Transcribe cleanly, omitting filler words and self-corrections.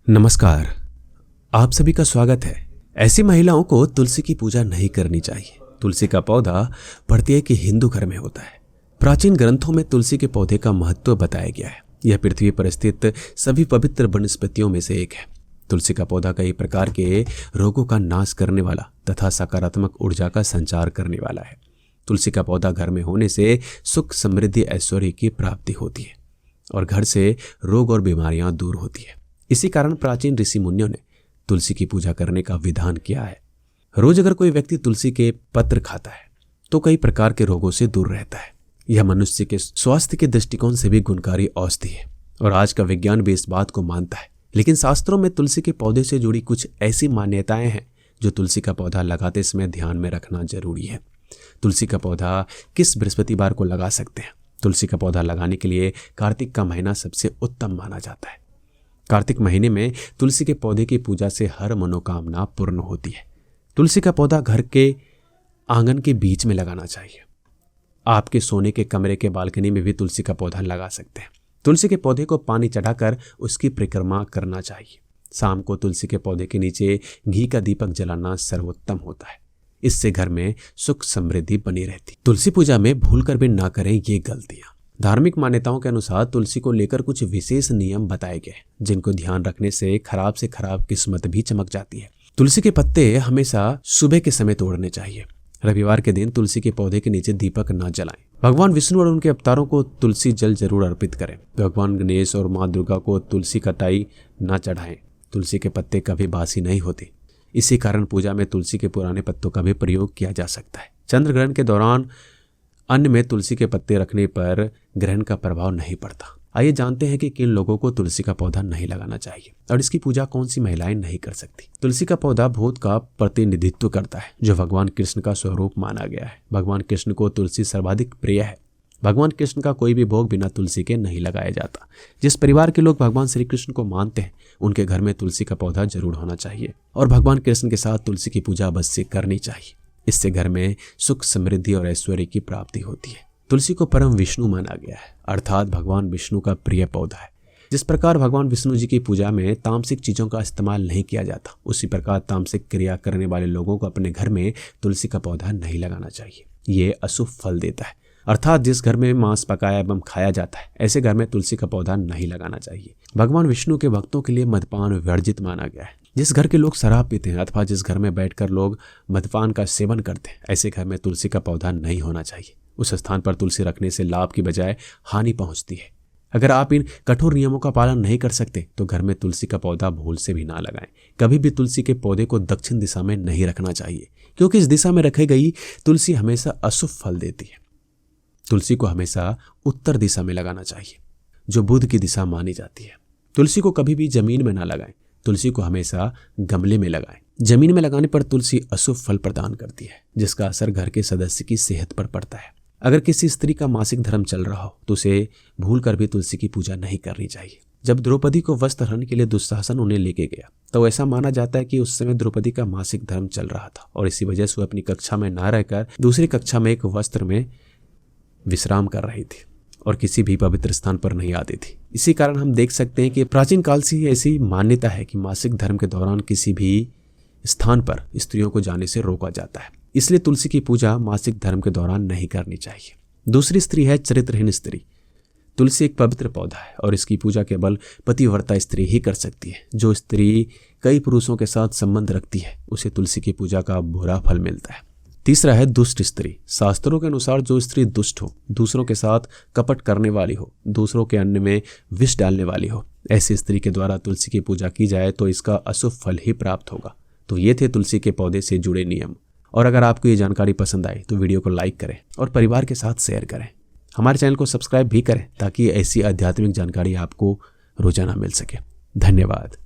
नमस्कार। आप सभी का स्वागत है। ऐसी महिलाओं को तुलसी की पूजा नहीं करनी चाहिए। तुलसी का पौधा प्रत्येक हिंदू घर में होता है। प्राचीन ग्रंथों में तुलसी के पौधे का महत्व बताया गया है। यह पृथ्वी पर स्थित सभी पवित्र वनस्पतियों में से एक है। तुलसी का पौधा कई प्रकार के रोगों का नाश करने वाला तथा सकारात्मक ऊर्जा का संचार करने वाला है। तुलसी का पौधा घर में होने से सुख, समृद्धि, ऐश्वर्य की प्राप्ति होती है और घर से रोग और बीमारियां दूर होती है। इसी कारण प्राचीन ऋषि मुनियों ने तुलसी की पूजा करने का विधान किया है। रोज अगर कोई व्यक्ति तुलसी के पत्र खाता है तो कई प्रकार के रोगों से दूर रहता है। यह मनुष्य के स्वास्थ्य के दृष्टिकोण से भी गुणकारी औषधि है और आज का विज्ञान भी इस बात को मानता है। लेकिन शास्त्रों में तुलसी के पौधे से जुड़ी कुछ ऐसी मान्यताएं हैं जो तुलसी का पौधा लगाते समय ध्यान में रखना जरूरी है। तुलसी का पौधा किस बृहस्पतिवार को लगा सकते हैं? तुलसी का पौधा लगाने के लिए कार्तिक का महीना सबसे उत्तम माना जाता है। कार्तिक महीने में तुलसी के पौधे की पूजा से हर मनोकामना पूर्ण होती है। तुलसी का पौधा घर के आंगन के बीच में लगाना चाहिए। आपके सोने के कमरे के बालकनी में भी तुलसी का पौधा लगा सकते हैं। तुलसी के पौधे को पानी चढ़ाकर उसकी परिक्रमा करना चाहिए। शाम को तुलसी के पौधे के नीचे घी का दीपक जलाना सर्वोत्तम होता है। इससे घर में सुख समृद्धि बनी रहती। तुलसी पूजा में भूलकर भी ना करें ये गलतियां। धार्मिक मान्यताओं के अनुसार तुलसी को लेकर कुछ विशेष नियम बताए गए जिनको ध्यान रखने से खराब किस्मत भी चमक जाती है। तुलसी के पत्ते हमेशा सुबह के समय तोड़ने चाहिए। रविवार के दिन तुलसी के पौधे के नीचे दीपक न जलाएं। भगवान विष्णु और उनके अवतारों को तुलसी जल जरूर अर्पित करें। भगवान गणेश और माँ दुर्गा को तुलसी कटाई न चढ़ाएं। तुलसी के पत्ते कभी बासी नहीं होते। इसी कारण पूजा में तुलसी के पुराने पत्तों का भी प्रयोग किया जा सकता है। चंद्र ग्रहण के दौरान अन्न में तुलसी के पत्ते रखने पर ग्रहण का प्रभाव नहीं पड़ता। आइए जानते हैं कि किन लोगों को तुलसी का पौधा नहीं लगाना चाहिए और इसकी पूजा कौन सी महिलाएं नहीं कर सकती। तुलसी का पौधा भूत का प्रतिनिधित्व करता है जो भगवान कृष्ण का स्वरूप माना गया है। भगवान कृष्ण को तुलसी सर्वाधिक प्रिय है। भगवान कृष्ण का कोई भी भोग बिना तुलसी के नहीं लगाया जाता। जिस परिवार के लोग भगवान श्री कृष्ण को मानते हैं उनके घर में तुलसी का पौधा जरूर होना चाहिए और भगवान कृष्ण के साथ तुलसी की पूजा अवश्य करनी चाहिए। इससे घर में सुख, समृद्धि और ऐश्वर्य की प्राप्ति होती है। तुलसी को परम विष्णु माना गया है, अर्थात भगवान विष्णु का प्रिय पौधा है। जिस प्रकार भगवान विष्णु जी की पूजा में तामसिक चीजों का इस्तेमाल नहीं किया जाता, उसी प्रकार तामसिक क्रिया करने वाले लोगों को अपने घर में तुलसी का पौधा नहीं लगाना चाहिए। ये अशुभ फल देता है। अर्थात जिस घर में मांस पकाया एवं खाया जाता है ऐसे घर में तुलसी का पौधा नहीं लगाना चाहिए। भगवान विष्णु के भक्तों के लिए मद्यपान वर्जित माना गया है। जिस घर के लोग शराब पीते हैं अथवा जिस घर में बैठकर लोग मद्यपान का सेवन करते हैं ऐसे घर में तुलसी का पौधा नहीं होना चाहिए। उस स्थान पर तुलसी रखने से लाभ की बजाय हानि पहुंचती है। अगर आप इन कठोर नियमों का पालन नहीं कर सकते तो घर में तुलसी का पौधा भूल से भी ना लगाएं। कभी भी तुलसी के पौधे को दक्षिण दिशा में नहीं रखना चाहिए क्योंकि इस दिशा में रखी गई तुलसी हमेशा अशुभ फल देती है। तुलसी को हमेशा उत्तर दिशा में लगाना चाहिए जो बुध की दिशा मानी जाती है। तुलसी को कभी भी जमीन में ना लगाएं। तुलसी को हमेशा गमले में लगाएं। जमीन में लगाने पर तुलसी अशुभ फल प्रदान करती है जिसका असर घर के सदस्य की सेहत पर पड़ता है। अगर किसी स्त्री का मासिक धर्म चल रहा हो तो उसे भूल कर भी तुलसी की पूजा नहीं करनी चाहिए। जब द्रौपदी को वस्त्र हरण के लिए दुशासन उन्हें लेके गया तो ऐसा माना जाता है कि उस समय द्रौपदी का मासिक धर्म चल रहा था और इसी वजह से वह अपनी कक्षा में ना रहकर दूसरी कक्षा में एक वस्त्र में विश्राम कर रही थी और किसी भी पवित्र स्थान पर नहीं आती थी। इसी कारण हम देख सकते हैं कि प्राचीन काल से ही ऐसी मान्यता है कि मासिक धर्म के दौरान किसी भी स्थान पर स्त्रियों को जाने से रोका जाता है। इसलिए तुलसी की पूजा मासिक धर्म के दौरान नहीं करनी चाहिए। दूसरी स्त्री है चरित्रहीन स्त्री। तुलसी एक पवित्र पौधा है और इसकी पूजा केवल पतिव्रता स्त्री ही कर सकती है। जो स्त्री कई पुरुषों के साथ संबंध रखती है उसे तुलसी की पूजा का बुरा फल मिलता है। तीसरा है दुष्ट स्त्री। शास्त्रों के अनुसार जो स्त्री दुष्ट हो, दूसरों के साथ कपट करने वाली हो, दूसरों के अन्न में विष डालने वाली हो, ऐसी स्त्री के द्वारा तुलसी की पूजा की जाए तो इसका अशुभ फल ही प्राप्त होगा। तो ये थे तुलसी के पौधे से जुड़े नियम। और अगर आपको ये जानकारी पसंद आए तो वीडियो को लाइक करें और परिवार के साथ शेयर करें। हमारे चैनल को सब्सक्राइब भी करें ताकि ऐसी आध्यात्मिक जानकारी आपको रोजाना मिल सके। धन्यवाद।